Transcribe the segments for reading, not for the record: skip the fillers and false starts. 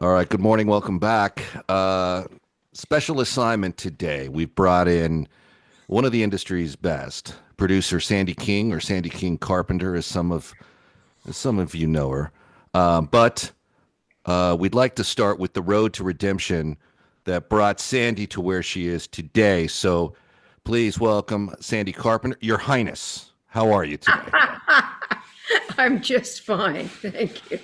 All right, good morning. Welcome back. Special assignment today. We've brought in one of the industry's best, producer Sandy King, or Sandy King Carpenter, as some of you know her. But we'd like to start with the road to redemption that brought Sandy to where she is today. So please welcome Sandy Carpenter. Your Highness, how are you today? I'm just fine, thank you.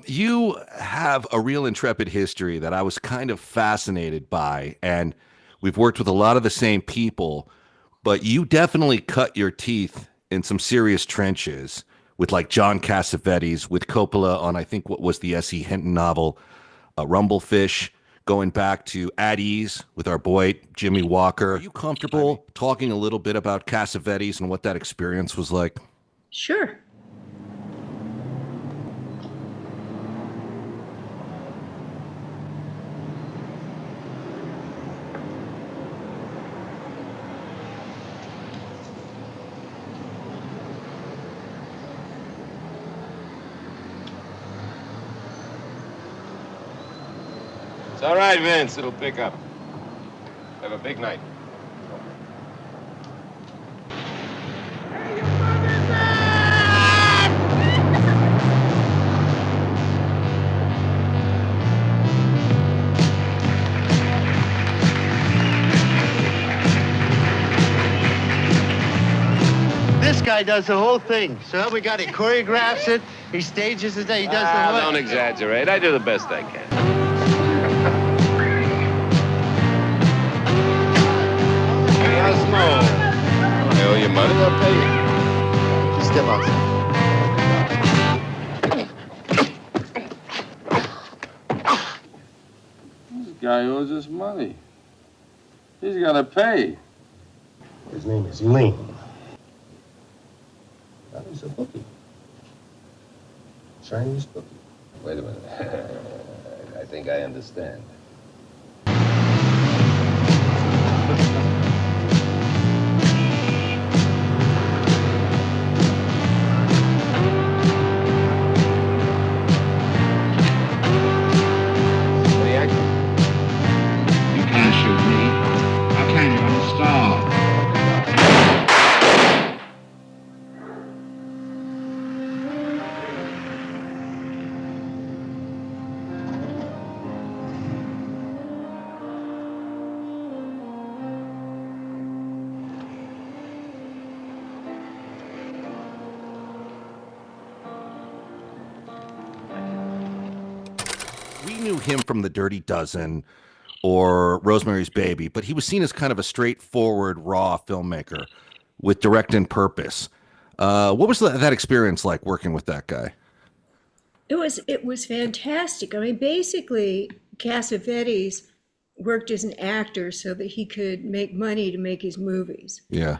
You have a real intrepid history that I was kind of fascinated by, and we've worked with a lot of the same people, but you definitely cut your teeth in some serious trenches with like John Cassavetes, with Coppola on I think what was the S.E. Hinton novel, Rumblefish, going back to At Ease with our boy Jimmy Walker. Are you comfortable talking a little bit about Cassavetes and what that experience was like? Sure. It's all right, Vince. It'll pick up. Have a big night. This guy does the whole thing. So we got, he choreographs it, he stages it, he does the whole Don't exaggerate. I do the best I can. Cosmo. I owe you money. I'll pay you. Just step outside. This guy owes us money. He's got to pay. His name is Lean. That is a bookie. Chinese bookie. Wait a minute. I think I understand. What are you acting? You can't shoot me. How can you? I'm a star. We knew him from The Dirty Dozen or Rosemary's Baby, but he was seen as kind of a straightforward, raw filmmaker with direct and purpose. What was that experience like working with that guy? It was fantastic. I mean, basically, Cassavetes worked as an actor so that he could make money to make his movies. Yeah.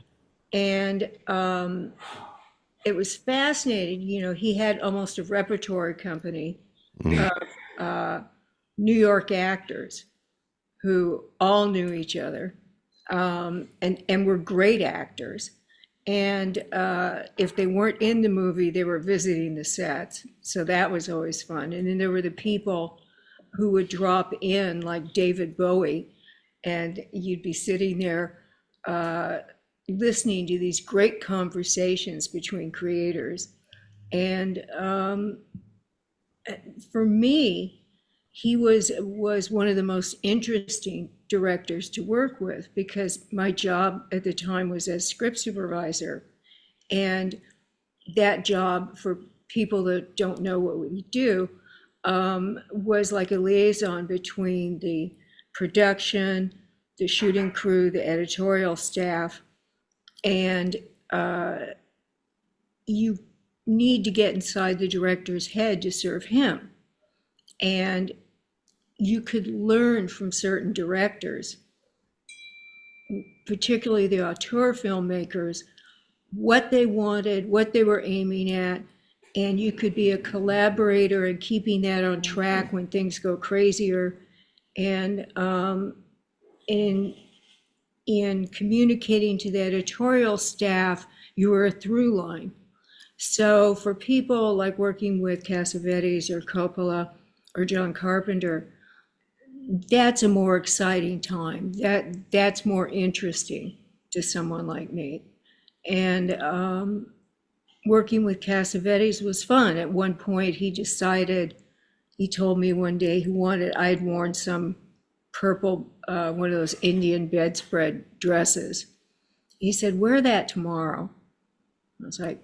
And it was fascinating. You know, he had almost a repertory company of New York actors who all knew each other and were great actors. And if they weren't in the movie, they were visiting the sets. So that was always fun. And then there were the people who would drop in, like David Bowie, and you'd be sitting there listening to these great conversations between creators. And for me, he was one of the most interesting directors to work with because my job at the time was as script supervisor. And that job, for people that don't know what we do, was like a liaison between the production, the shooting crew, the editorial staff, and you need to get inside the director's head to serve him. And you could learn from certain directors, particularly the auteur filmmakers, what they wanted, what they were aiming at, and you could be a collaborator in keeping that on track when things go crazier, and in communicating to the editorial staff, you were a through line. So for people like working with Cassavetes or Coppola or John Carpenter, that's a more exciting time. That's more interesting to someone like me. And working with Cassavetes was fun. At one point, he told me one day I had worn some purple, one of those Indian bedspread dresses. He said, wear that tomorrow. I was like,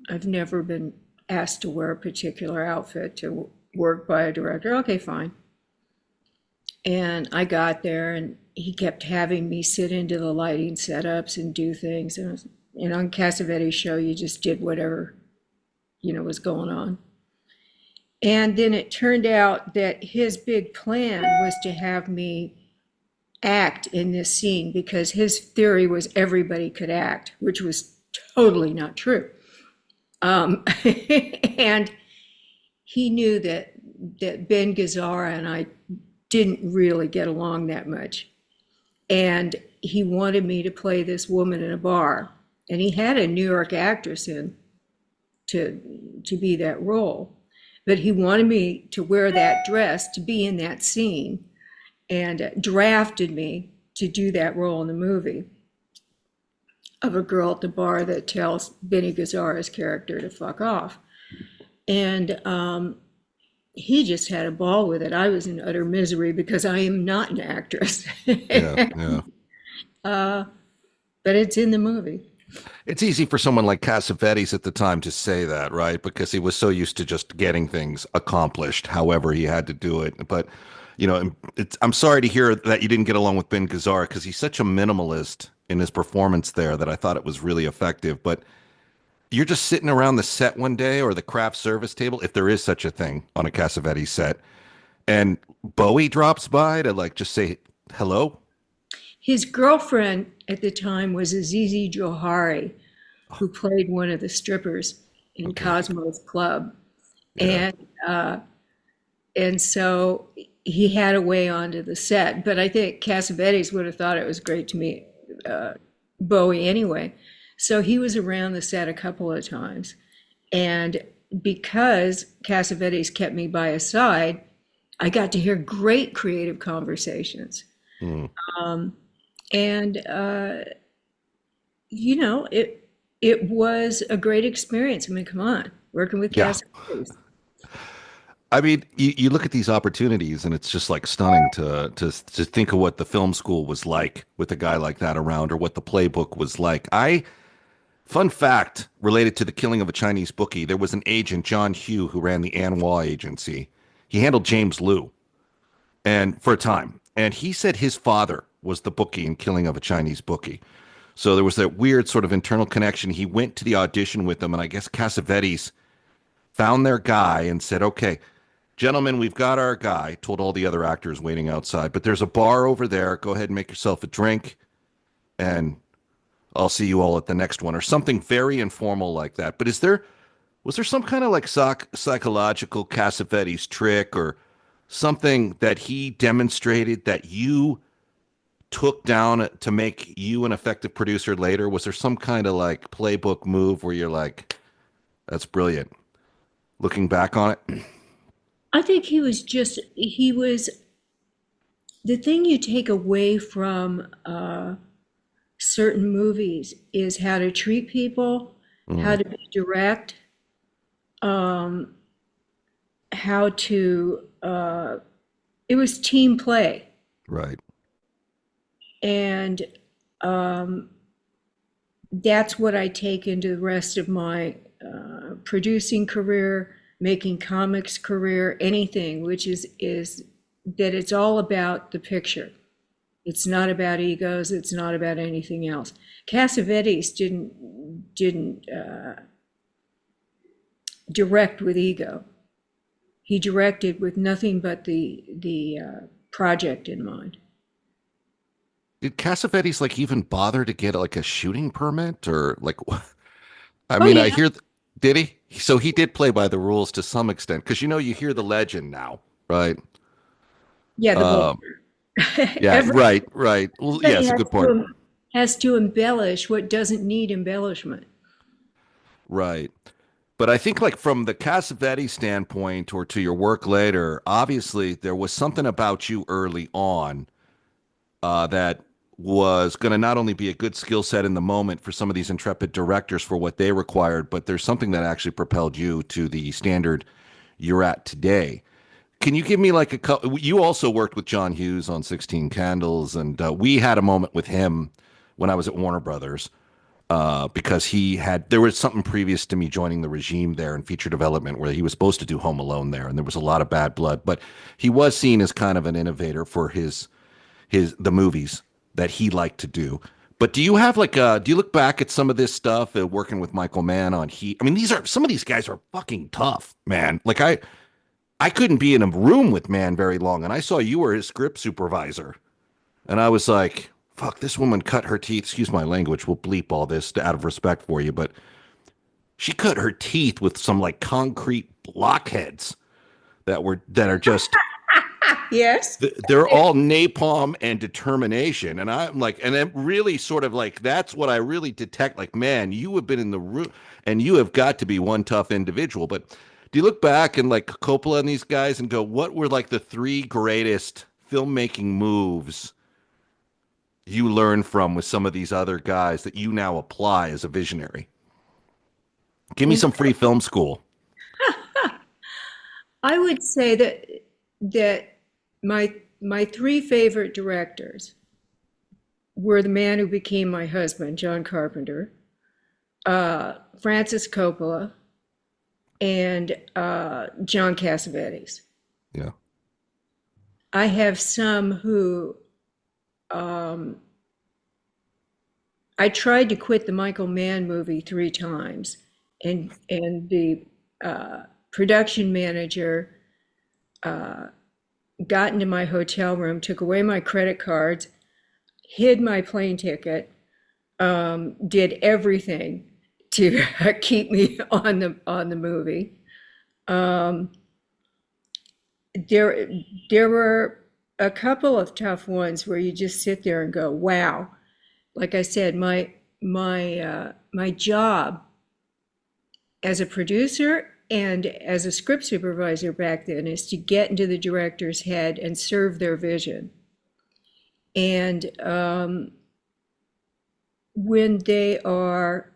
I've never been asked to wear a particular outfit to work by a director. Okay, fine. And I got there, and he kept having me sit into the lighting setups and do things. And on Cassavetes' show, you just did whatever, was going on. And then it turned out that his big plan was to have me act in this scene, because his theory was everybody could act, which was totally not true. And he knew that Ben Gazzara and I didn't really get along that much. And he wanted me to play this woman in a bar. And he had a New York actress in to be that role. But he wanted me to wear that dress to be in that scene, and drafted me to do that role in the movie of a girl at the bar that tells Benny Gazzara's character to fuck off. And he just had a ball with it. I was in utter misery because I am not an actress. Yeah. But it's in the movie. It's easy for someone like Cassavetes at the time to say that, right? Because he was so used to just getting things accomplished, however he had to do it. But, I'm sorry to hear that you didn't get along with Ben Gazzara, because he's such a minimalist in his performance there that I thought it was really effective. But you're just sitting around the set one day, or the craft service table, if there is such a thing on a Cassavetes set, and Bowie drops by to just say hello. His girlfriend at the time was Azizi Johari, who played one of the strippers in Cosmo's Club. Yeah. And so he had a way onto the set. But I think Cassavetes would have thought it was great to meet Bowie anyway. So he was around the set a couple of times. And because Cassavetes kept me by his side, I got to hear great creative conversations. It was a great experience. I mean, come on, working with Cassavetes. I mean, you look at these opportunities, and it's just stunning to think of what the film school was like with a guy like that around, or what the playbook was like. Fun fact related to The Killing of a Chinese Bookie, there was an agent, John Hughes, who ran the Anwa agency. He handled James Liu and for a time. And he said his father was the bookie in Killing of a Chinese Bookie. So there was that weird sort of internal connection. He went to the audition with them, and I guess Cassavetes found their guy and said, okay, gentlemen, we've got our guy, told all the other actors waiting outside, but there's a bar over there. Go ahead and make yourself a drink, and I'll see you all at the next one, or something very informal like that. But was there some kind of psychological Cassavetes trick, or something that he demonstrated that you took down to make you an effective producer later? Was there some kind of playbook move where you're like, that's brilliant, looking back on it? I think he was the thing you take away from certain movies is how to treat people, how to be direct, how to, it was team play. Right. And that's what I take into the rest of my producing career, making comics career, anything, which is that it's all about the picture. It's not about egos. It's not about anything else. Cassavetes didn't direct with ego. He directed with nothing but the project in mind. Did Cassavetes even bother to get a shooting permit, or I mean, yeah. I hear, did he? So he did play by the rules to some extent, because you hear the legend now, right? Yeah, yeah, right. Well, yeah, it's a good point. Has to embellish what doesn't need embellishment. Right. But I think like from the Cassavetes standpoint or to your work later, obviously there was something about you early on that was going to not only be a good skill set in the moment for some of these intrepid directors for what they required, but there's something that actually propelled you to the standard you're at today. Can you give me like a couple? You also worked with John Hughes on 16 Candles, and we had a moment with him when I was at Warner Brothers because there was something previous to me joining the regime there in feature development where he was supposed to do Home Alone there, and there was a lot of bad blood, but he was seen as kind of an innovator for the movies that he liked to do. But do you have do you look back at some of this stuff working with Michael Mann on Heat? I mean, some of these guys are fucking tough, man. Like I couldn't be in a room with Mann very long, and I saw you were his script supervisor, and I was like, fuck, this woman cut her teeth. Excuse my language. We'll bleep all this out of respect for you, but she cut her teeth with some like concrete blockheads that are just Yes. they're all napalm and determination. And I'm like, and it really sort of like, that's what I really detect. Like, man, you have been in the room and you have got to be one tough individual. But do you look back and like Coppola and these guys and go, what were like the three greatest filmmaking moves you learned from with some of these other guys that you now apply as a visionary? Give me some free film school. I would say that my three favorite directors were the man who became my husband, John Carpenter, Francis Coppola, and John Cassavetes. Yeah. I have some who I tried to quit the Michael Mann movie 3 times, and the production manager got into my hotel room, took away my credit cards, hid my plane ticket, did everything to keep me on the movie. There were a couple of tough ones where you just sit there and go, wow. Like I said, my job as a producer and as a script supervisor back then is to get into the director's head and serve their vision. And when they are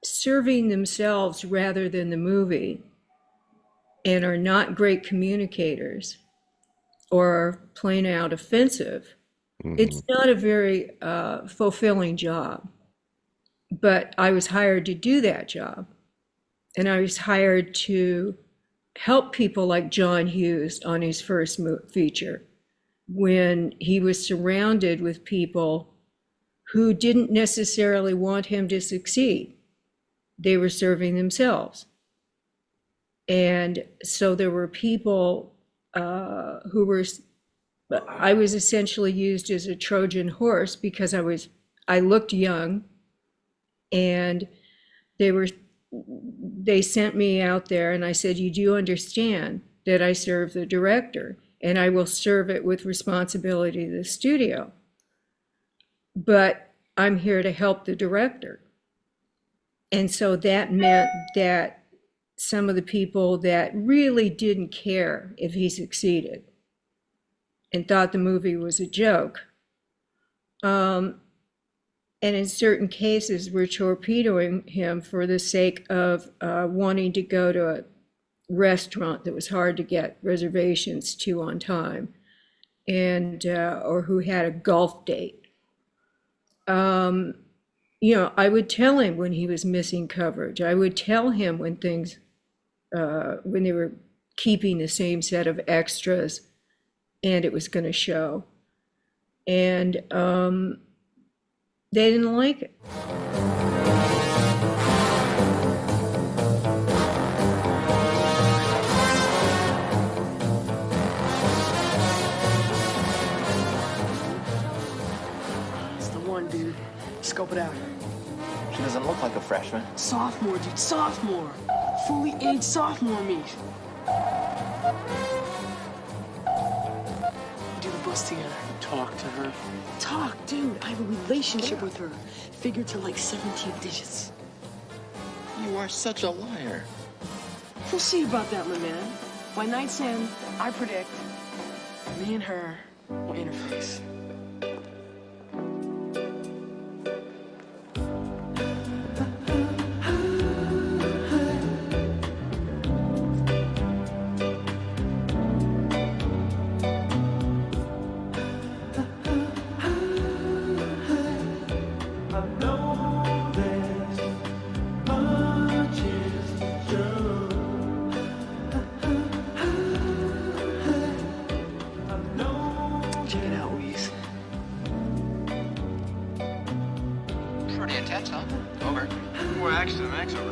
serving themselves rather than the movie and are not great communicators or plain out offensive, it's not a very fulfilling job. But I was hired to do that job. And I was hired to help people like John Hughes on his first feature, when he was surrounded with people who didn't necessarily want him to succeed. They were serving themselves. And so there were people who were, I was essentially used as a Trojan horse because I looked young, and they sent me out there, and I said, you do understand that I serve the director, and I will serve it with responsibility to the studio. But I'm here to help the director. And so that meant that some of the people that really didn't care if he succeeded and thought the movie was a joke, and in certain cases were torpedoing him for the sake of wanting to go to a restaurant that was hard to get reservations to on time, and or who had a golf date. I would tell him when he was missing coverage. I would tell him when things, when they were keeping the same set of extras and it was going to show. And they didn't like it. It's the one, dude. Scope it out. She doesn't look like a freshman. Sophomore, dude, sophomore. Fully aged sophomore meat. We do the bus together. Talk to her. Talk, dude. I have a relationship with her. Figured to like 17 digits. You are such a liar. We'll see about that, my man. By night's end, I predict me and her will interface. Check it out, Hughes. Pretty intense, huh? Over. More action than X over.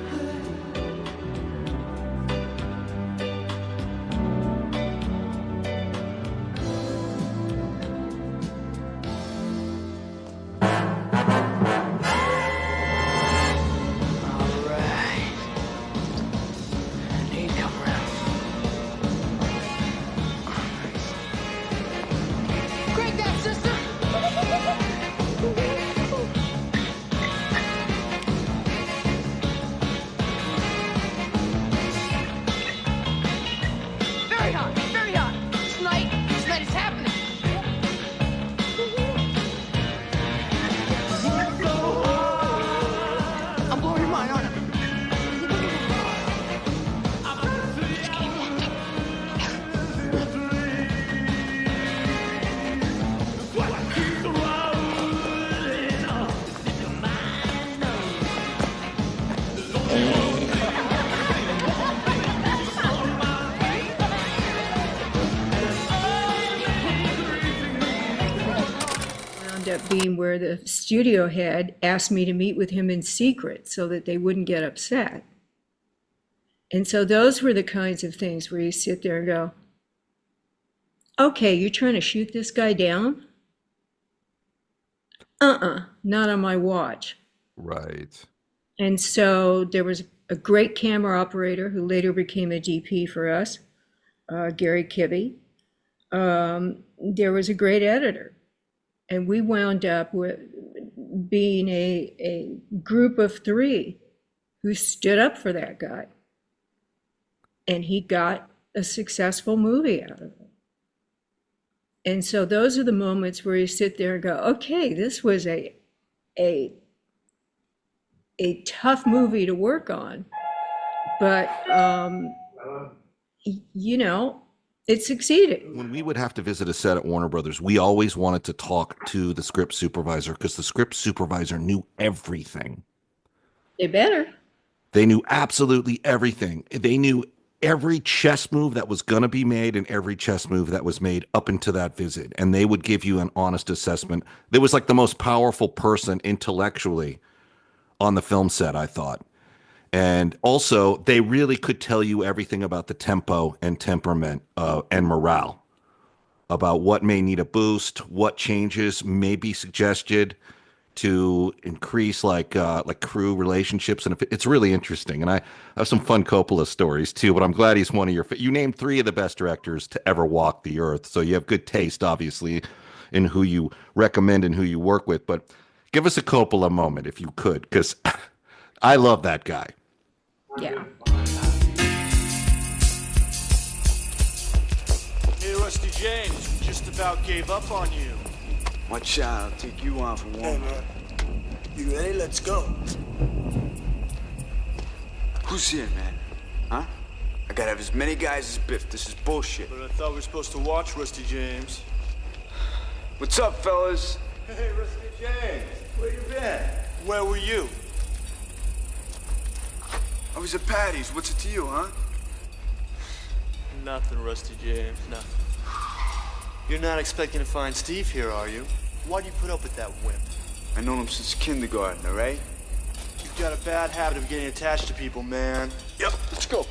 Alright. Need to come around. Crank that, sister! Very hot, very hot. Tonight is happening. I'm blowing your mind, aren't I? Just getting warmed up. Wound up being where the studio head asked me to meet with him in secret so that they wouldn't get upset. And so those were the kinds of things where you sit there and go, okay, you're trying to shoot this guy down? Not on my watch. Right. And so there was a great camera operator who later became a DP for us, Gary Kibbe. There was a great editor. And we wound up with being a group of three who stood up for that guy. And he got a successful movie out of it. And so those are the moments where you sit there and go, okay, this was a tough movie to work on, but you know, it succeeded. When we would have to visit a set at Warner Brothers, we always wanted to talk to the script supervisor because the script supervisor knew everything. They better. They knew absolutely everything. They knew every chess move that was going to be made and every chess move that was made up into that visit. And they would give you an honest assessment. They was like the most powerful person intellectually on the film set, I thought. And also, they really could tell you everything about the tempo and temperament and morale, about what may need a boost, what changes may be suggested to increase like crew relationships. And it's really interesting. And I have some fun Coppola stories too, but I'm glad he's one of your, you named 3 of the best directors to ever walk the earth. So you have good taste, obviously, in who you recommend and who you work with. But give us a Coppola moment if you could, because I love that guy. Yeah. Hey, Rusty James, just about gave up on you. Watch out, I'll take you on for one. Hey, man. You ready? Let's go. Who's here, man? Huh? I gotta have as many guys as Biff. This is bullshit. But I thought we were supposed to watch Rusty James. What's up, fellas? Hey, Rusty James, where you been? Where were you? I was at Patty's. What's it to you, huh? Nothing, Rusty James, nothing. You're not expecting to find Steve here, are you? Why do you put up with that wimp? I known him since kindergarten, all right? You've got a bad habit of getting attached to people, man. Yep, let's go.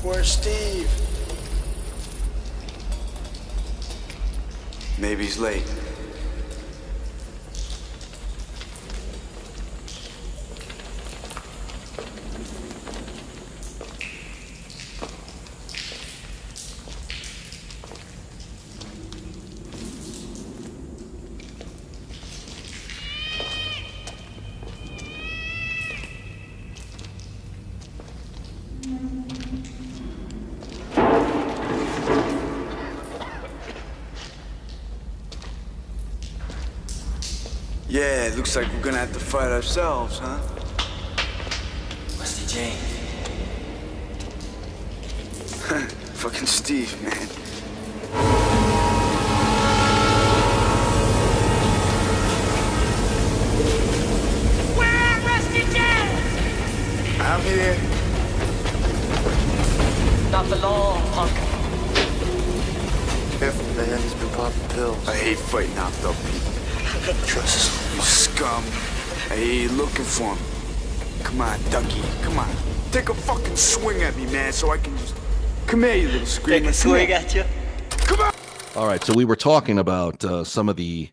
Where's Steve? Maybe he's late. Yeah, it looks like we're gonna have to fight ourselves, huh? Rusty Jane. Fucking Steve, man. Where are Rusty Jane? I'm here. Not for long, punk. Careful, man. He's been popping pills. I hate fighting out though, people. Trust us. You scum. I hear you looking for me. Come on, Ducky. Come on. Take a fucking swing at me, man, so I can just... Come here, you little screamer. Take a swing at you. Come on! All right, so we were talking about some of the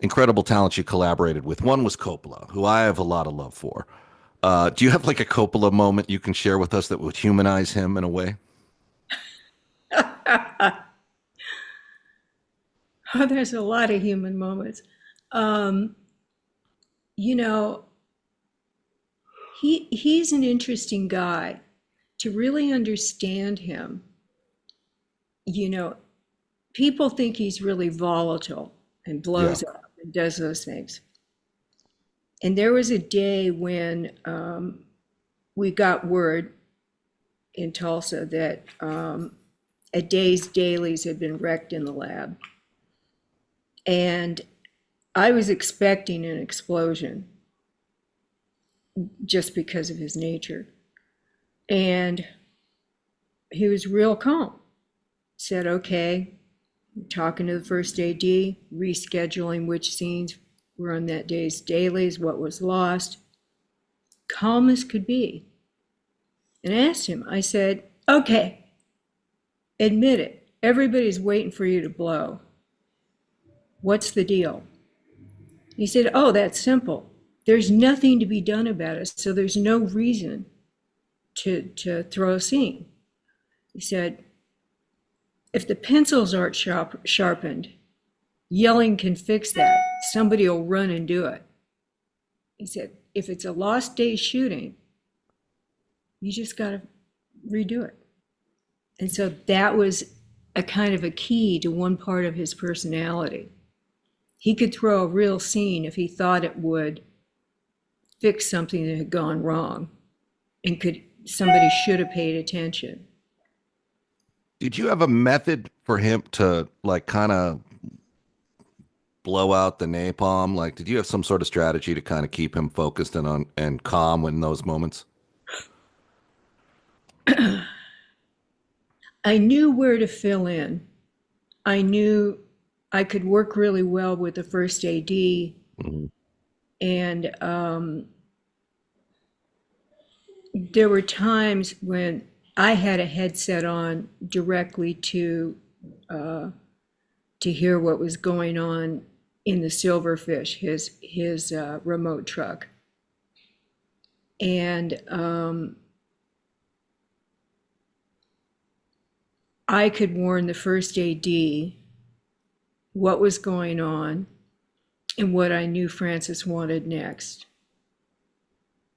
incredible talents you collaborated with. One was Coppola, who I have a lot of love for. Do you have like a Coppola moment you can share with us that would humanize him in a way? Oh, there's a lot of human moments. You know, he's an interesting guy. To really understand him, you know, people think he's really volatile and blows up and does those things. And there was a day when we got word in Tulsa that a day's dailies had been wrecked in the lab. And I was expecting an explosion just because of his nature. And he was real calm. Said, okay, talking to the first AD, rescheduling which scenes were on that day's dailies, what was lost. Calm as could be. And I asked him, I said, okay, admit it. Everybody's waiting for you to blow. What's the deal? He said, oh, that's simple. There's nothing to be done about it, so there's no reason to throw a scene. He said, if the pencils aren't sharpened, yelling can fix that. Somebody will run and do it. He said, if it's a lost day shooting, you just got to redo it. And so that was a kind of a key to one part of his personality. He could throw a real scene if he thought it would fix something that had gone wrong and somebody should have paid attention. Did you have a method for him to like kind of blow out the napalm? Like, did you have some sort of strategy to kind of keep him focused and calm in those moments? I knew where to fill in. I knew I could work really well with the first AD. Mm-hmm. And there were times when I had a headset on directly to hear what was going on in the Silverfish, his remote truck. And I could warn the first AD what was going on and what I knew Francis wanted next.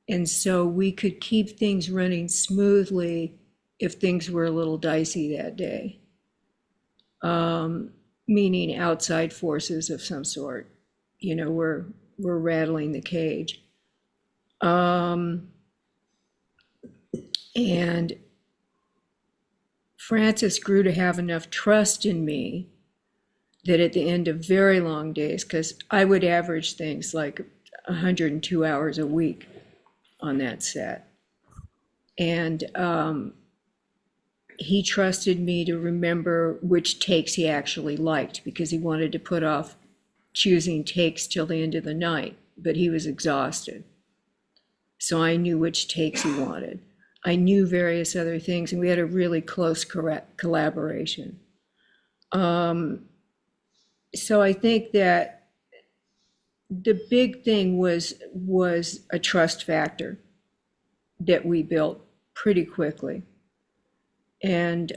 And so we could keep things running smoothly if things were a little dicey that day, meaning outside forces of some sort, you know, were rattling the cage. And Francis grew to have enough trust in me that at the end of very long days, because I would average things like 102 hours a week on that set. And he trusted me to remember which takes he actually liked, because he wanted to put off choosing takes till the end of the night, but he was exhausted. So I knew which takes he wanted. I knew various other things, and we had a really close collaboration. So I think that the big thing was a trust factor that we built pretty quickly. And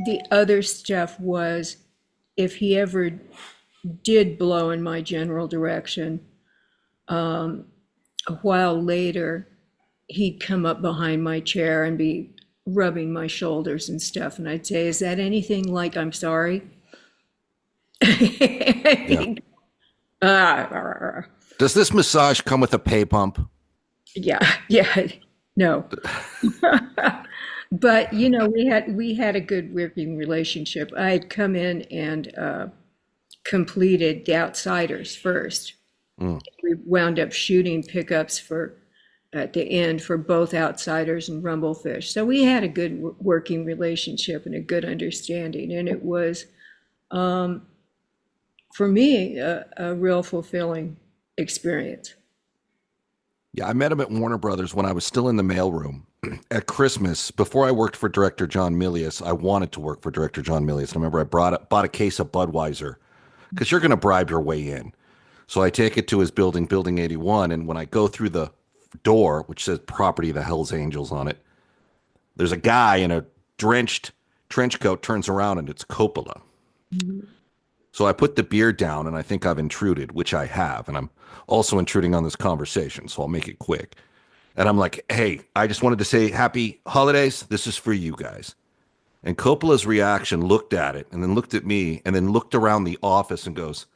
the other stuff was, if he ever did blow in my general direction, a while later, he'd come up behind my chair and be rubbing my shoulders and stuff. And I'd say, is that anything like I'm sorry? Yeah. Does this massage come with a pay pump? Yeah, no. But we had a good working relationship. I had come in and completed The Outsiders first. We wound up shooting pickups at the end for both Outsiders and Rumblefish. So we had a good working relationship and a good understanding, and it was, for me, a real fulfilling experience. Yeah, I met him at Warner Brothers when I was still in the mailroom at Christmas. Before I worked for director John Milius, I wanted to work for director John Milius. I remember I bought a case of Budweiser, because you're going to bribe your way in. So I take it to his building, Building 81, and when I go through the door, which says Property of the Hells Angels on it, there's a guy in a drenched trench coat, turns around, and it's Coppola. Mm-hmm. So I put the beer down, and I think I've intruded, which I have, and I'm also intruding on this conversation, so I'll make it quick. And I'm like, hey, I just wanted to say happy holidays. This is for you guys. And Coppola's reaction, looked at it, and then looked at me, and then looked around the office and goes,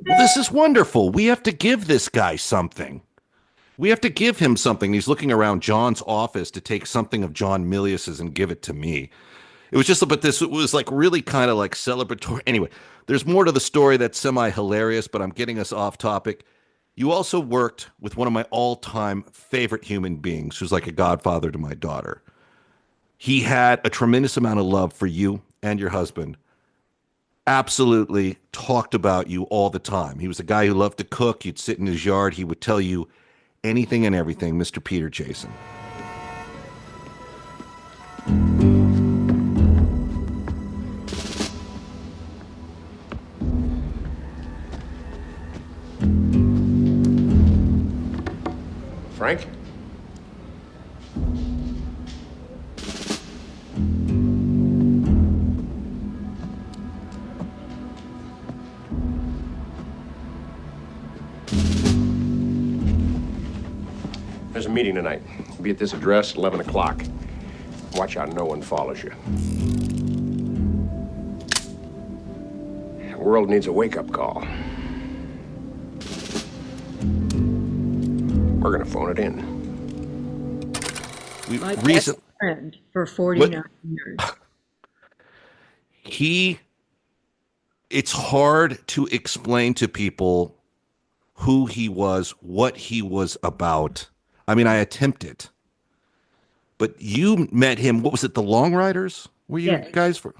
well, this is wonderful. We have to give this guy something. We have to give him something. He's looking around John's office to take something of John Milius's and give it to me. It was just, but this, it was like really kind of like celebratory. Anyway, there's more to the story that's semi-hilarious, but I'm getting us off topic. You also worked with one of my all-time favorite human beings, who's like a godfather to my daughter. He had a tremendous amount of love for you and your husband. Absolutely talked about you all the time. He was a guy who loved to cook. You'd sit in his yard. He would tell you anything and everything, Mr. Peter Jason. Frank? There's a meeting tonight. Be at this address, 11 o'clock. Watch out no one follows you. The world needs a wake-up call. We're gonna phone it in. My best friend for 49 years. It's hard to explain to people who he was, what he was about. I mean, I attempted. But you met him, what was it, the Long Riders? Were you guys for?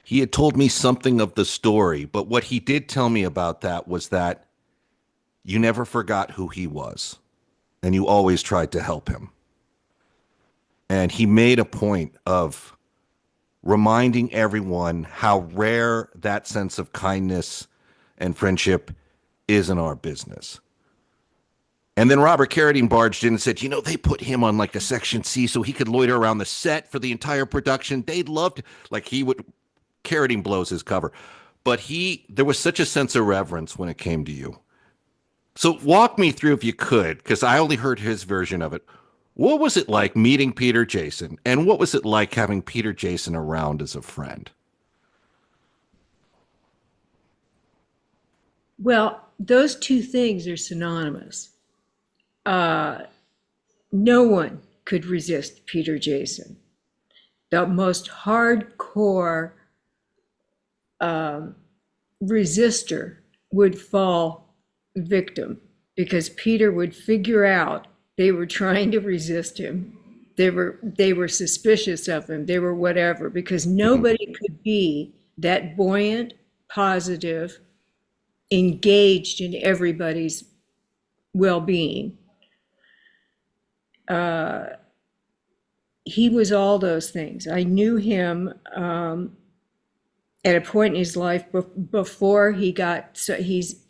He had told me something of the story, but what he did tell me about that was that you never forgot who he was, and you always tried to help him. And he made a point of reminding everyone how rare that sense of kindness and friendship is in our business. And then Robert Carradine barged in and said, you know, they put him on like a Section C so he could loiter around the set for the entire production. They loved, like Carradine blows his cover. But there was such a sense of reverence when it came to you. So walk me through, if you could, because I only heard his version of it. What was it like meeting Peter Jason? And what was it like having Peter Jason around as a friend? Well, those two things are synonymous. No one could resist Peter Jason. The most hardcore resistor would fall victim, because Peter would figure out they were trying to resist him. They were suspicious of him. They were whatever, because nobody could be that buoyant, positive, engaged in everybody's well-being. he was all those things. I knew him at a point in his life before he got, so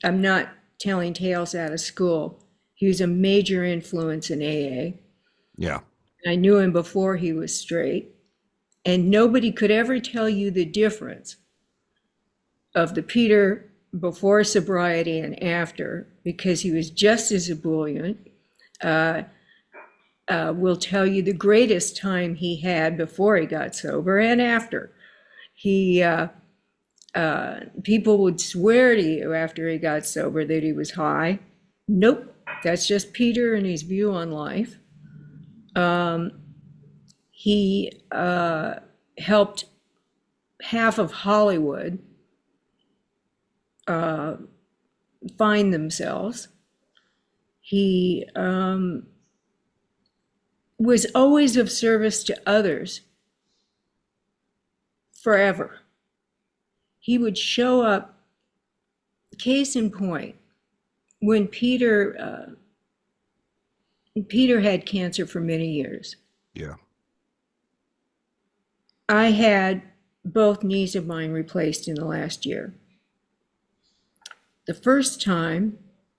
I'm not telling tales out of school. He was a major influence in AA. Yeah. I knew him before he was straight, and nobody could ever tell you the difference of the Peter before sobriety and after, because he was just as ebullient. Will tell you the greatest time he had before he got sober and after. People would swear to you after he got sober that he was high. Nope, that's just Peter and his view on life. He helped half of Hollywood find themselves. He was always of service to others forever. He would show up, case in point, when Peter had cancer for many years. Yeah. I had both knees of mine replaced in the last year. The first time,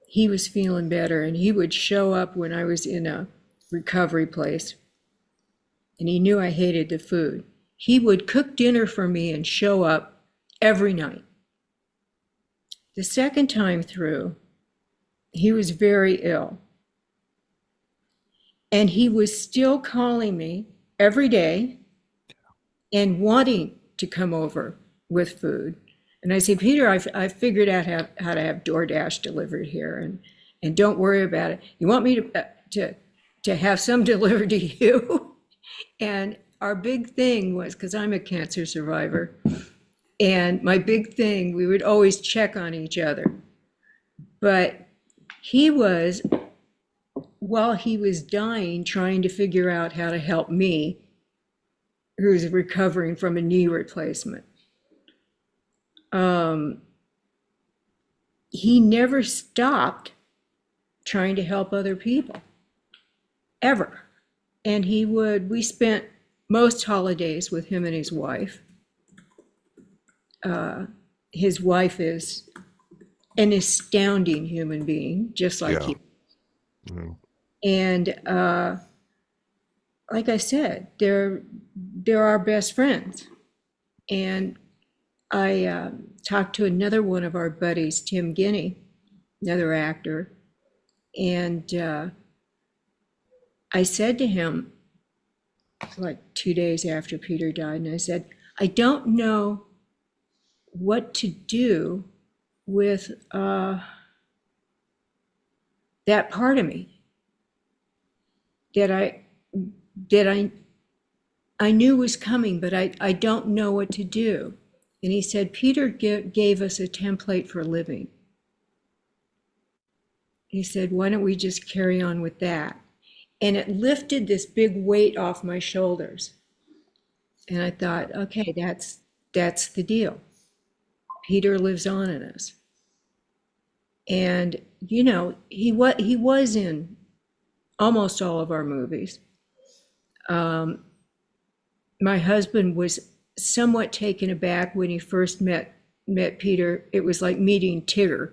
he was feeling better, and he would show up when I was in a recovery place, and he knew I hated the food. He would cook dinner for me and show up every night. The second time through, he was very ill, and he was still calling me every day and wanting to come over with food. And I say, Peter, I figured out how to have DoorDash delivered here, and don't worry about it. You want me to have some delivered to you? And our big thing was, because I'm a cancer survivor, and my big thing, we would always check on each other. But he was, while he was dying, trying to figure out how to help me, who was recovering from a knee replacement. He never stopped trying to help other people, ever. And we spent most holidays with him and his wife. His wife is an astounding human being, just like he. Mm-hmm. And like I said, they're our best friends. And I talked to another one of our buddies, Tim Guinea, another actor, and I said to him, like 2 days after Peter died, and I said, I don't know what to do with that part of me that I knew was coming, but I don't know what to do. And he said, Peter gave us a template for living. He said, why don't we just carry on with that? And it lifted this big weight off my shoulders. And I thought, okay, that's the deal. Peter lives on in us. And, you know, he was in almost all of our movies. My husband was somewhat taken aback when he first met Peter. It was like meeting Tigger.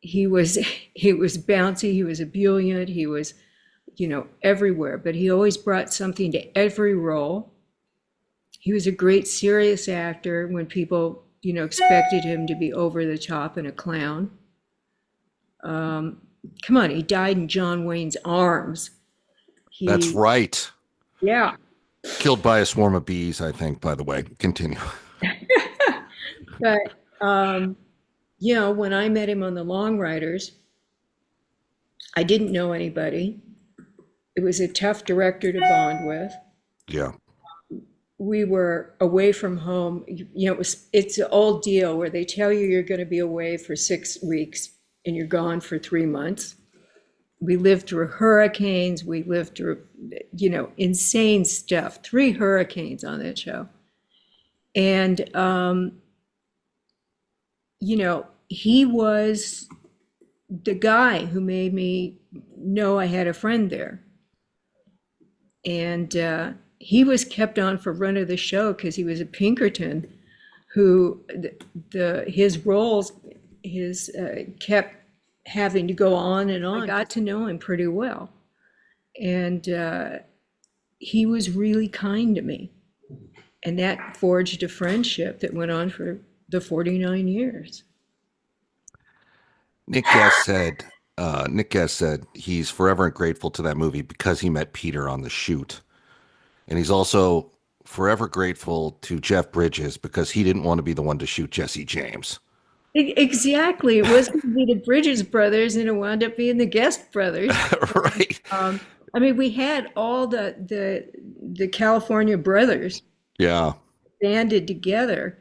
He was bouncy, he was ebullient, he was, you know, everywhere, but he always brought something to every role. He was a great serious actor when people, you know, expected him to be over the top and a clown. Come on, he died in John Wayne's arms. That's right. Yeah. Killed by a swarm of bees, I think, by the way. Continue. But, you know, when I met him on the Long Riders, I didn't know anybody. It was a tough director to bond with. Yeah. We were away from home. You know, it's an old deal where they tell you you're going to be away for 6 weeks and you're gone for 3 months. We lived through hurricanes. We lived through, you know, insane stuff. 3 hurricanes on that show. And, you know, he was the guy who made me know I had a friend there. And he was kept on for run of the show because he was a Pinkerton who his roles kept having to go on and on. I got to know him pretty well. And he was really kind to me. And that forged a friendship that went on for the 49 years. Nick Guest said he's forever grateful to that movie because he met Peter on the shoot. And he's also forever grateful to Jeff Bridges because he didn't want to be the one to shoot Jesse James. Exactly. It was going to be the Bridges brothers, and it wound up being the Guest brothers. Right. I mean, we had all the California brothers. Yeah. Banded together,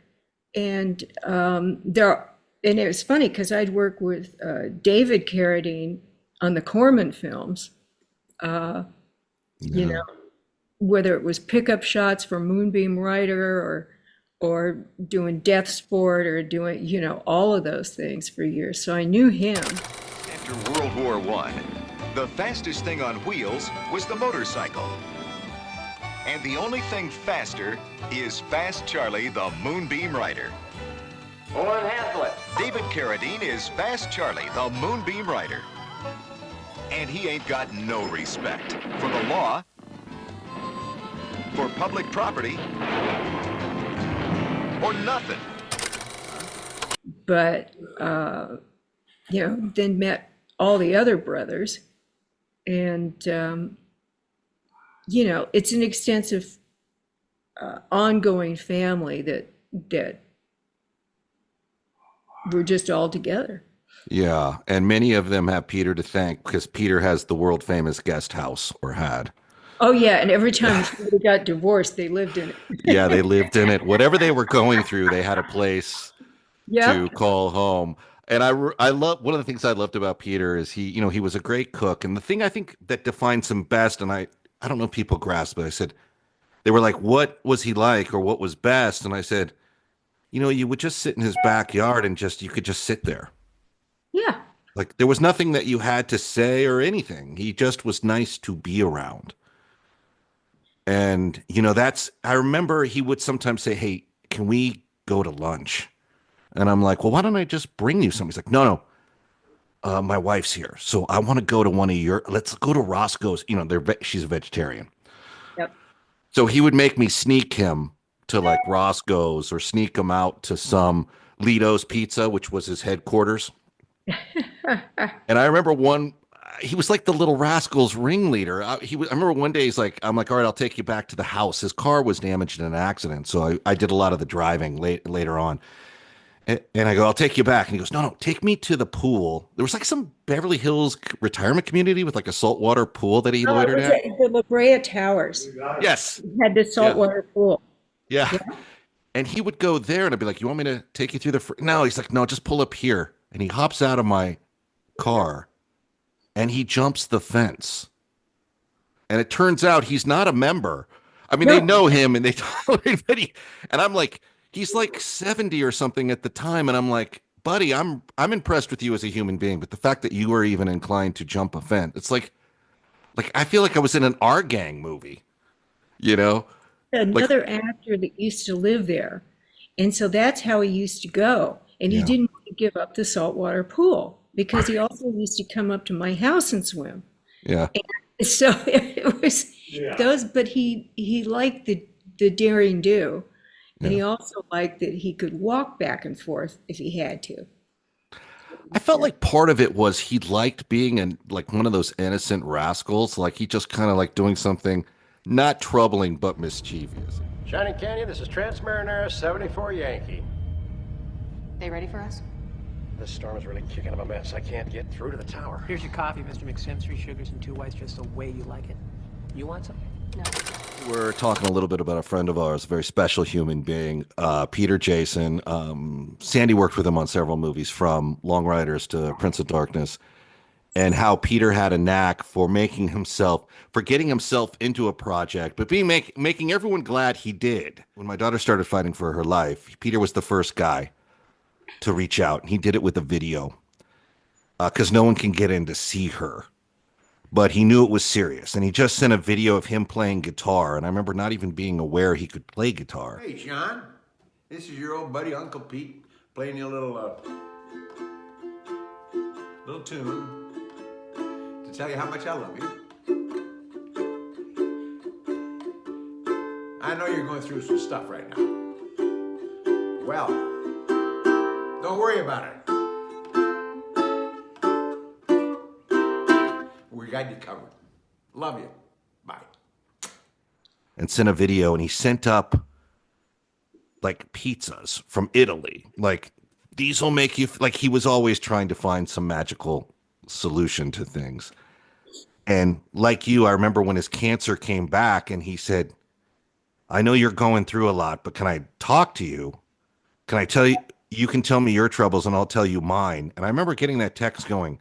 and and it was funny because I'd work with David Carradine on the Corman films. You know, whether it was pickup shots for Moonbeam Rider or doing Death Sport or doing, you know, all of those things for years. So I knew him. After World War I, the fastest thing on wheels was the motorcycle. And the only thing faster is Fast Charlie, the Moonbeam Rider. One handle it. David Carradine is Fast Charlie, the Moonbeam Rider. And he ain't got no respect for the law, for public property, or nothing. But, you know, then met all the other brothers. And, you know, it's an extensive, ongoing family that we're just all together. Yeah, and many of them have Peter to thank because Peter has the world famous guest house, or had. Oh yeah, and every time somebody got divorced, they lived in it. Yeah, they lived in it. Whatever they were going through, they had a place to call home. And I love, one of the things I loved about Peter is he was a great cook. And the thing I think that defines him best, and I don't know if people grasp, but I said, they were like, what was he like, or what was best? And I said, you know, you would just sit in his backyard and you could just sit there. Yeah. Like there was nothing that you had to say or anything. He just was nice to be around. And, you know, I remember he would sometimes say, hey, can we go to lunch? And I'm like, well, why don't I just bring you something? He's like, no, my wife's here. So I want to go to let's go to Roscoe's. You know, she's a vegetarian. Yep. So he would make me sneak him to like Roscoe's or sneak him out to some Lito's Pizza, which was his headquarters. And I remember he was like the Little Rascals ringleader. I remember one day I'm like, all right, I'll take you back to the house. His car was damaged in an accident. So I did a lot of the driving later on. And I go, I'll take you back. And he goes, no, take me to the pool. There was like some Beverly Hills retirement community with like a saltwater pool that he loitered at. The La Brea Towers. Yes. It had this saltwater pool. Yeah. And he would go there and I'd be like, you want me to take you through no, he's like, no, just pull up here. And he hops out of my car and he jumps the fence. And it turns out he's not a member. I mean, they know him and they told everybody. And I'm like, he's like 70 or something at the time. And I'm like, buddy, I'm impressed with you as a human being. But the fact that you were even inclined to jump a fence, it's like I feel like I was in an R Gang movie, you know? Another actor that used to live there. And so that's how he used to go. And he didn't want to give up the saltwater pool because he also used to come up to my house and swim. Yeah. And so it was those, but he liked the daring do. And he also liked that he could walk back and forth if he had to. I felt like part of it was he liked being like one of those innocent rascals. Like he just kind of like doing something not troubling, but mischievous. Shining Canyon, this is Transmarinera 74 Yankee. They ready for us? This storm is really kicking up a mess. I can't get through to the tower. Here's your coffee, Mr. McSims. 3 sugars and 2 whites, just the way you like it. You want some? No. We're talking a little bit about a friend of ours, a very special human being, Peter Jason. Sandy worked with him on several movies, from Long Riders to Prince of Darkness, and how Peter had a knack for getting himself into a project, but making everyone glad he did. When my daughter started fighting for her life, Peter was the first guy to reach out. He did it with a video because no one can get in to see her. but he knew it was serious. And he just sent a video of him playing guitar. And I remember not even being aware he could play guitar. Hey, Sean. This is your old buddy, Uncle Pete, playing you a little tune to tell you how much I love you. I know you're going through some stuff right now. Well, don't worry about it. We got you covered. Love you. Bye. And sent a video, and he sent up like pizzas from Italy. Like, these will make you, like, he was always trying to find some magical solution to things. And like you, I remember when his cancer came back and he said, I know you're going through a lot, but can I talk to you? Can I tell you, you can tell me your troubles and I'll tell you mine. And I remember getting that text going,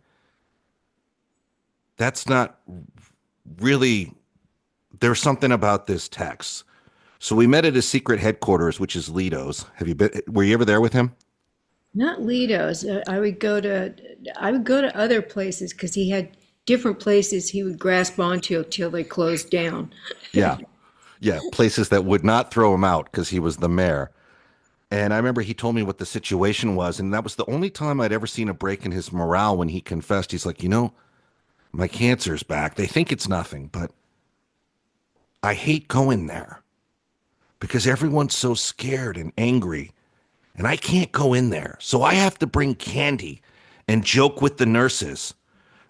that's not really, there's something about this text. So we met at his secret headquarters, which is Lito's. Were you ever there with him? Not Lito's. I would go to other places because he had different places he would grasp onto till they closed down. Yeah. Yeah. Places that would not throw him out because he was the mayor. And I remember he told me what the situation was. And that was the only time I'd ever seen a break in his morale when he confessed. He's like, my cancer's back. They think it's nothing, but I hate going there because everyone's so scared and angry. And I can't go in there. So I have to bring candy and joke with the nurses.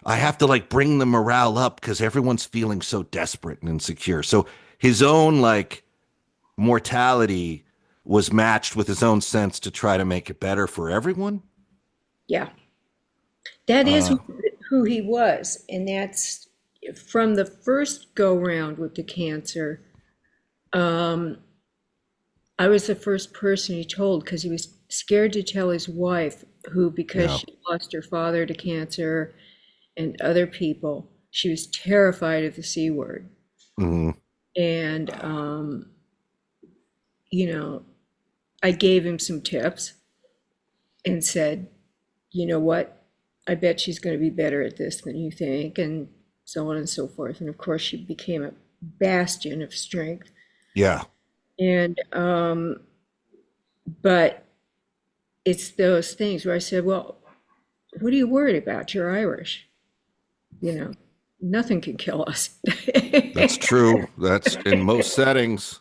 I have to bring the morale up because everyone's feeling so desperate and insecure. So his own mortality was matched with his own sense to try to make it better for everyone. Yeah. That is who he was. And that's from the first go round with the cancer. I was the first person he told because he was scared to tell his wife, who, because she lost her father to cancer and other people, she was terrified of the C word. Mm-hmm. And, I gave him some tips and said, you know what, I bet she's going to be better at this than you think, and so on and so forth. And of course, she became a bastion of strength. Yeah. And, but it's those things where I said, well, what are you worried about? You're Irish. Nothing can kill us. That's true. That's in most settings.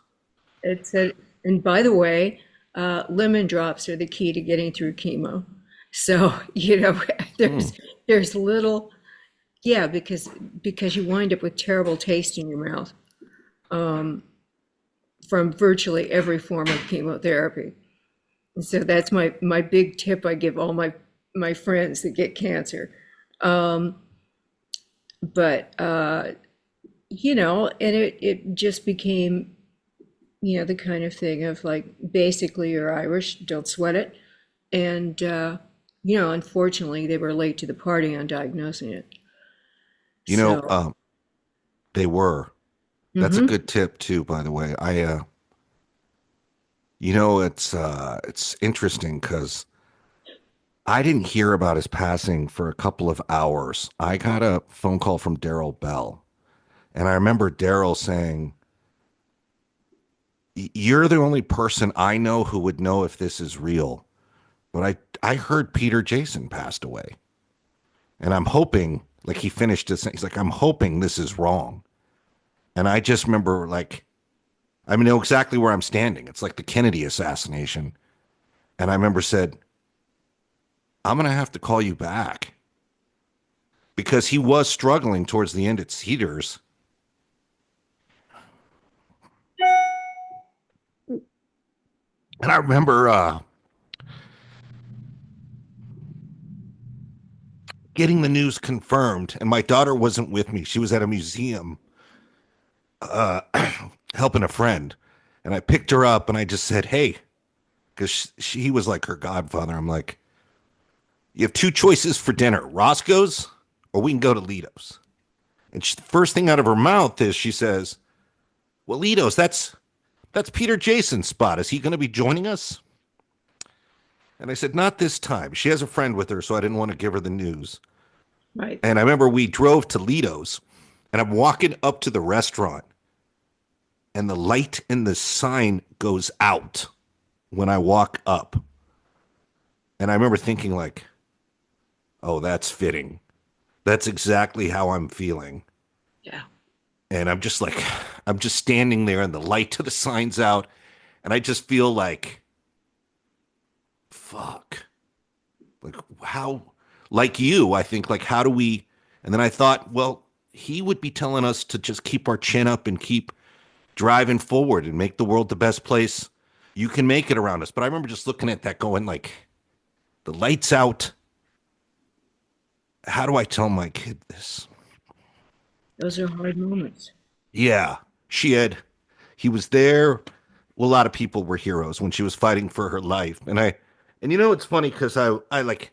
And by the way, lemon drops are the key to getting through chemo. So, there's little, because you wind up with terrible taste in your mouth from virtually every form of chemotherapy. And so that's my big tip I give all my friends that get cancer. And it just became, the kind of thing of basically you're Irish, don't sweat it. And, unfortunately they were late to the party on diagnosing it. They were. That's a good tip too, by the way. It's interesting because I didn't hear about his passing for a couple of hours. I got a phone call from Daryl Bell, and I remember Daryl saying, you're the only person I know who would know if this is real. But I heard Peter Jason passed away. And I'm hoping, he finished his, he's like, I'm hoping this is wrong. And I just remember, I know exactly where I'm standing. It's like the Kennedy assassination. And I remember said, I'm going to have to call you back. Because he was struggling towards the end at Cedars. And I remember getting the news confirmed. And my daughter wasn't with me. She was at a museum helping a friend. And I picked her up and I just said, hey, because he was like her godfather. I'm like, you have two choices for dinner, Roscoe's or we can go to Lito's. And the first thing out of her mouth is she says, well, Lito's, that's Peter Jason's spot. Is he going to be joining us? And I said, not this time. She has a friend with her, so I didn't want to give her the news. Right. And I remember we drove to Lido's, and I'm walking up to the restaurant, and the light in the sign goes out when I walk up. And I remember thinking like, oh, that's fitting. That's exactly how I'm feeling. Yeah. And I'm just standing there and the light to the sign's out. And I just feel like, fuck. Like how, like you, I think like, how do we, and then I thought, well, he would be telling us to just keep our chin up and keep driving forward and make the world the best place you can make it around us. But I remember just looking at that going like, the light's out. How do I tell my kid this? Those are hard moments. Yeah, he was there. Well, a lot of people were heroes when she was fighting for her life. And you know, it's funny because I like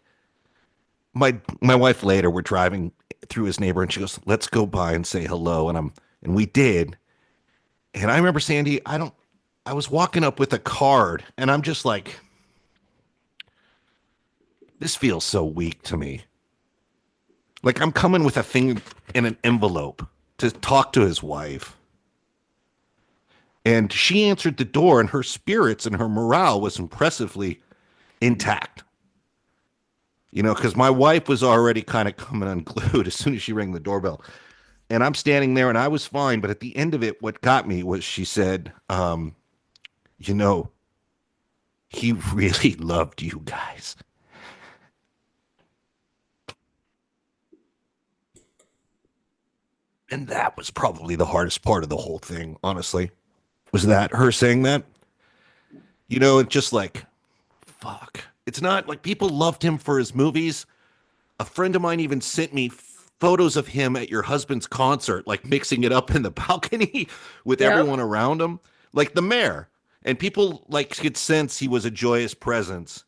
my wife later, we're driving through his neighbor and she goes, let's go by and say hello. And we did. And I remember, Sandy, I was walking up with a card and I'm just like, this feels so weak to me. Like I'm coming with a thing in an envelope to talk to his wife. And she answered the door and her spirits and her morale was impressively intact. You know, because my wife was already kind of coming unglued as soon as she rang the doorbell. And I'm standing there and I was fine. But at the end of it, what got me was she said, you know, he really loved you guys. And that was probably the hardest part of the whole thing, honestly. Was that her saying that? You know, it's just like, fuck. It's not like people loved him for his movies. A friend of mine even sent me photos of him at your husband's concert, like mixing it up in the balcony with everyone around him, like the mayor. And people like could sense he was a joyous presence.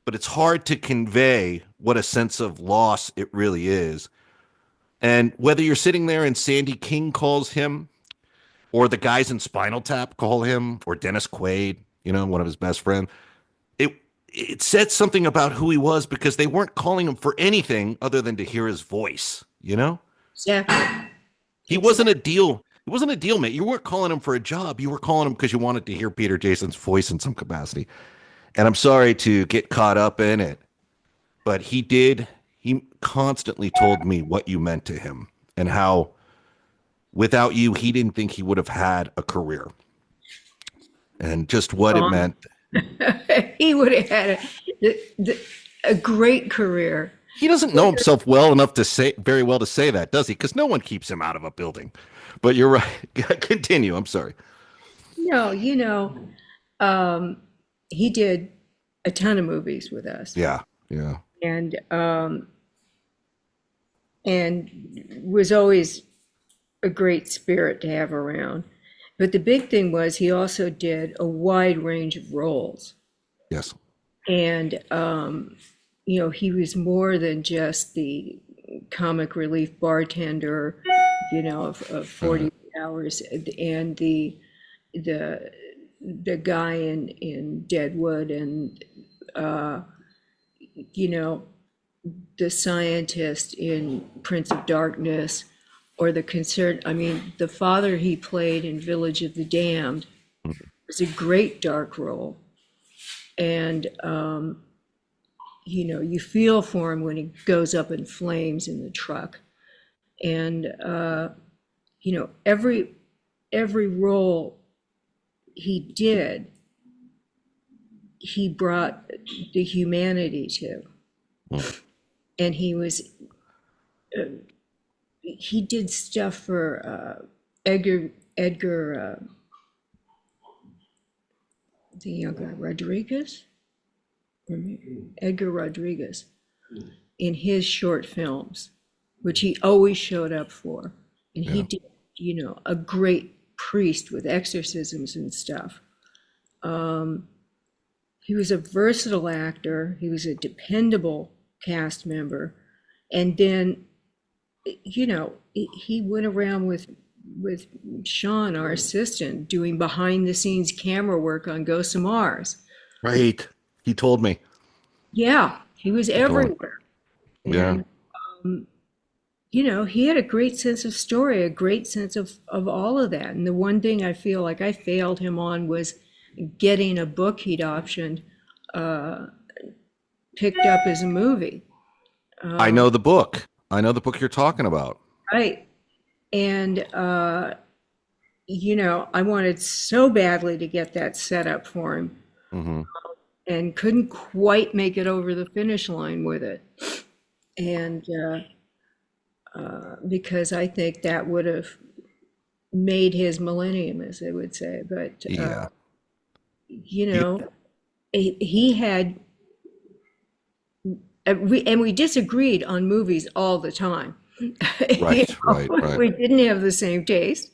But it's hard to convey what a sense of loss it really is. And whether you're sitting there and Sandy King calls him, or the guys in Spinal Tap call him, or Dennis Quaid, you know, one of his best friends, it said something about who he was because they weren't calling him for anything other than to hear his voice, you know? Exactly. He wasn't a deal. It wasn't a deal, mate. You weren't calling him for a job. You were calling him because you wanted to hear Peter Jason's voice in some capacity. And I'm sorry to get caught up in it, but he constantly told me what you meant to him and how without you, he didn't think he would have had a career and just what it meant. He would have had a great career. He doesn't know himself well enough to say that, does he? Because no one keeps him out of a building. But you're right. Continue. I'm sorry. No, you know, he did a ton of movies with us. Yeah. And was always a great spirit to have around. But the big thing was he also did a wide range of roles. Yes. And, you know, he was more than just the comic relief bartender, you know, of 40 hours, and the guy in Deadwood, and, you know, the scientist in Prince of Darkness, or the father he played in Village of the Damned was a great dark role. And, you know, you feel for him when he goes up in flames in the truck. And, you know, every role he did, he brought the humanity to. And he was, he did stuff for Edgar, the younger Rodriguez, Edgar Rodriguez, in his short films, which he always showed up for. And he did, you know, a great priest with exorcisms and stuff. He was a versatile actor. He was a dependable cast member. And then, you know, he went around with Sean, our assistant, doing behind the scenes camera work on Ghosts of Mars. Right. He told me. Yeah, he was everywhere. Yeah. And, he had a great sense of story, a great sense of all of that. And the one thing I feel like I failed him on was getting a book he'd optioned picked up as a movie. I know the book. I know the book you're talking about. Right. And, I wanted so badly to get that set up for him and couldn't quite make it over the finish line with it. And because I think that would have made his millennium, as they would say. But, he had, and we disagreed on movies all the time. Right. We didn't have the same taste,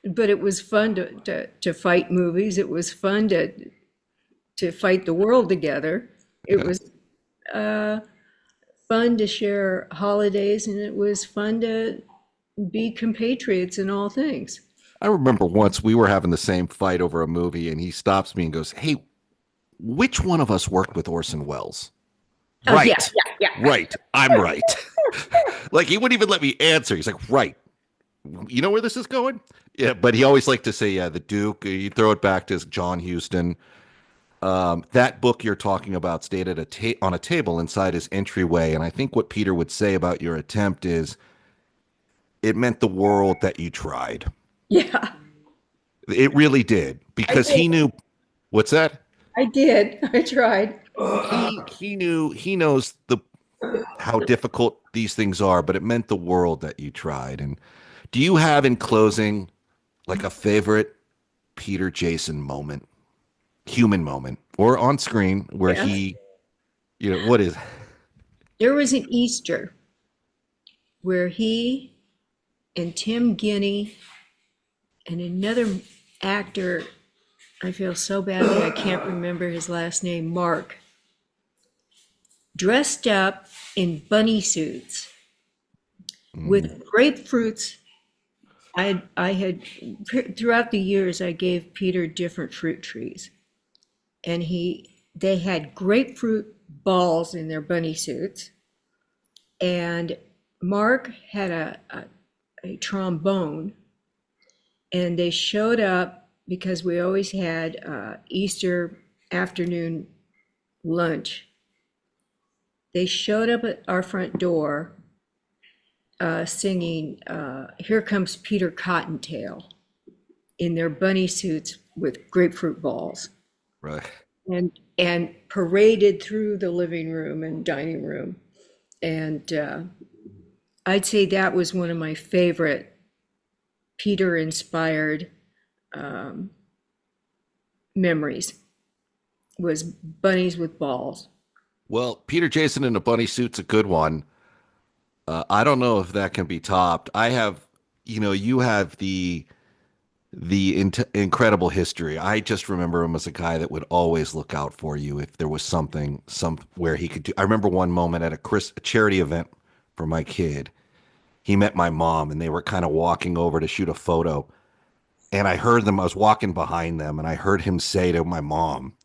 but it was fun to fight movies. It was fun to fight the world together. It was fun to share holidays, and it was fun to be compatriots in all things. I remember once we were having the same fight over a movie, and he stops me and goes, "Hey, which one of us worked with Orson Welles?" Right. Yeah. Right. I'm right. Like, he wouldn't even let me answer. He's like, right. You know where this is going? Yeah, but he always liked to say, yeah, the Duke. You throw it back to John Huston. That book you're talking about stayed at on a table inside his entryway. And I think what Peter would say about your attempt is it meant the world that you tried. Yeah. It really did. Because he knew. What's that? I did. I tried. He knows how difficult these things are, but it meant the world that you tried. And do you have, in closing, like a favorite Peter Jason moment, human moment, or on screen where he, what is? There was an Easter where he and Tim Guinea and another actor, I feel so badly I can't remember his last name, Mark, dressed up in bunny suits with grapefruits. I had throughout the years I gave Peter different fruit trees, and they had grapefruit balls in their bunny suits, and Mark had a trombone, and they showed up because we always had Easter afternoon lunch. They showed up at our front door singing Here Comes Peter Cottontail in their bunny suits with grapefruit balls. Right. And paraded through the living room and dining room. And I'd say that was one of my favorite Peter-inspired memories, was bunnies with balls. Well, Peter Jason in a bunny suit's a good one. I don't know if that can be topped. I have, you have the incredible history. I just remember him as a guy that would always look out for you if there was somewhere he could do. I remember one moment at a charity event for my kid. He met my mom, and they were kind of walking over to shoot a photo. And I was walking behind them, and I heard him say to my mom,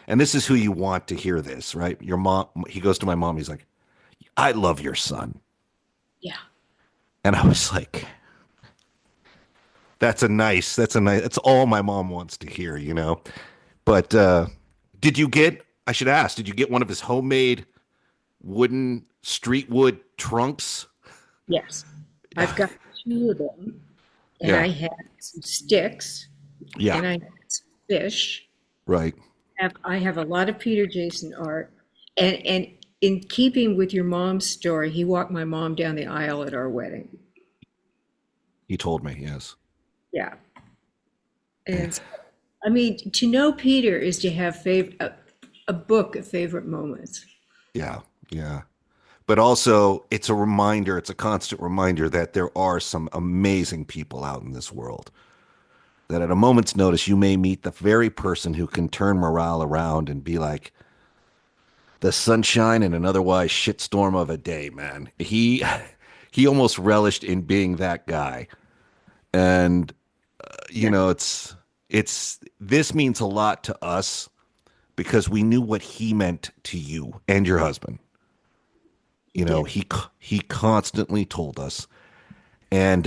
and this is who you want to hear this, right? Your mom, he goes to my mom, he's like, "I love your son." Yeah. And I was like, that's all my mom wants to hear, But I should ask, did you get one of his homemade wooden street wood trunks? Yes. I've got 2 of them. And I had some sticks. Yeah. And I had some fish. Right. I have a lot of Peter Jason art. And in keeping with your mom's story, he walked my mom down the aisle at our wedding. He told me, yes. Yeah. And I mean, to know Peter is to have a book of favorite moments. Yeah, yeah. But also, it's a constant reminder that there are some amazing people out in this world. That at a moment's notice, you may meet the very person who can turn morale around and be like the sunshine in an otherwise shitstorm of a day, man. He almost relished in being that guy. And, this means a lot to us because we knew what he meant to you and your husband. You know, he constantly told us. And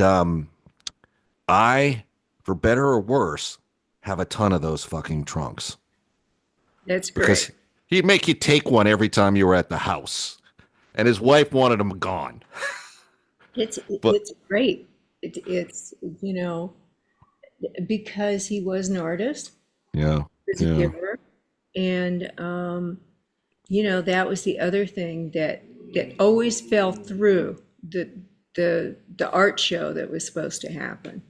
I, for better or worse, have a ton of those fucking trunks. That's great. Because he'd make you take one every time you were at the house. And his wife wanted them gone. It's great. It's you know, because he was an artist. Yeah. He was a giver. And you know, that was the other thing that always fell through the art show that was supposed to happen.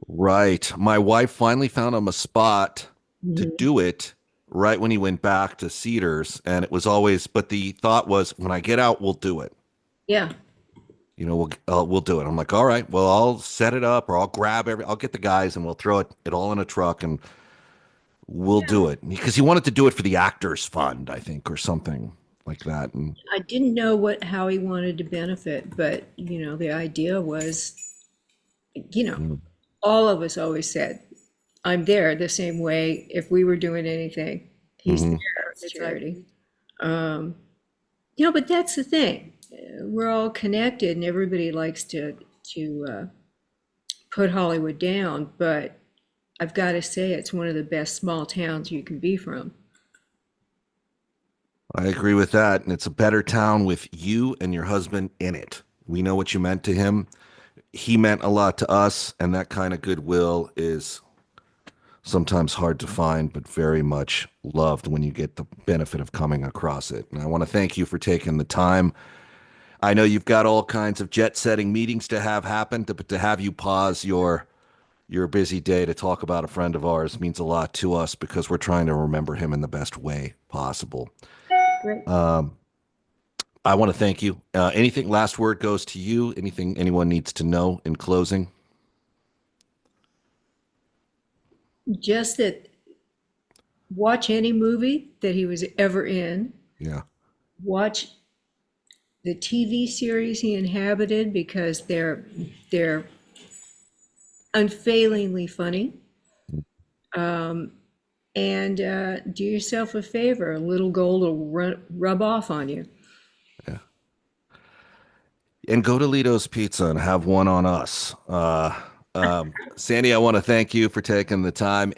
Right. My wife finally found him a spot to do it right when he went back to Cedars. And it was always, but the thought was, when I get out, we'll do it. Yeah. You know, we'll do it. I'm like, all right, well, I'll set it up, or I'll I'll get the guys and we'll throw it all in a truck and we'll do it. Because he wanted to do it for the Actors Fund, I think, or something like that. And I didn't know how he wanted to benefit, but you know, the idea was, you know, all of us always said, I'm there the same way. If we were doing anything, he's there. It's charity. You know, but that's the thing. We're all connected, and everybody likes to put Hollywood down. But I've got to say, it's one of the best small towns you can be from. I agree with that. And it's a better town with you and your husband in it. We know what you meant to him. He meant a lot to us, and that kind of goodwill is sometimes hard to find, but very much loved when you get the benefit of coming across it. And I want to thank you for taking the time. I know you've got all kinds of jet-setting meetings to have happen, but to have you pause your busy day to talk about a friend of ours means a lot to us, because we're trying to remember him in the best way possible. Great. I want to thank you. Anything, last word goes to you. Anything anyone needs to know in closing? Just that, watch any movie that he was ever in. Yeah. Watch the TV series he inhabited, because they're unfailingly funny. And do yourself a favor, a little gold will rub off on you. Yeah. And go to Lito's Pizza and have one on us. Sandy, I want to thank you for taking the time.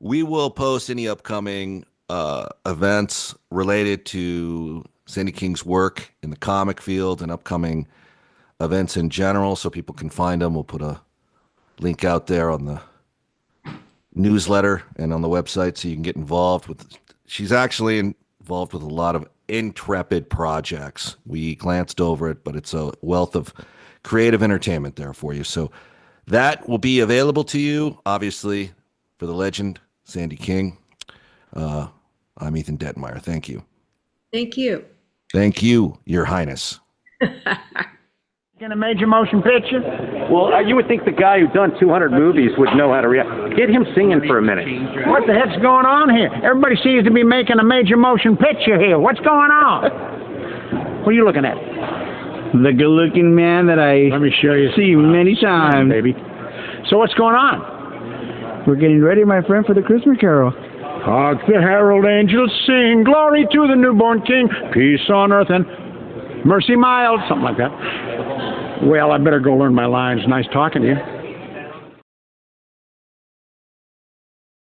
We will post any upcoming events related to Sandy King's work in the comic field and upcoming events in general, so people can find them. We'll put a link out there on the newsletter and on the website so you can get involved with. She's actually involved with a lot of intrepid projects. We glanced over it, but it's a wealth of creative entertainment there for you. So that will be available to you, obviously, for the legend, Sandy King. I'm Ethan Dettenmaier. Thank you. Thank you. Thank you, Your Highness. In a major motion picture? Well, you would think the guy who done 200 movies would know how to react. Get him singing for a minute. What the heck's going on here? Everybody seems to be making a major motion picture here. What's going on? What are you looking at? The good-looking man that I Let me show you. see many times. Baby. So what's going on? We're getting ready, my friend, for the Christmas Carol. Hark the herald angels sing, glory to the newborn King, peace on earth and mercy mild, something like that. Well, I better go learn my lines. Nice talking to you.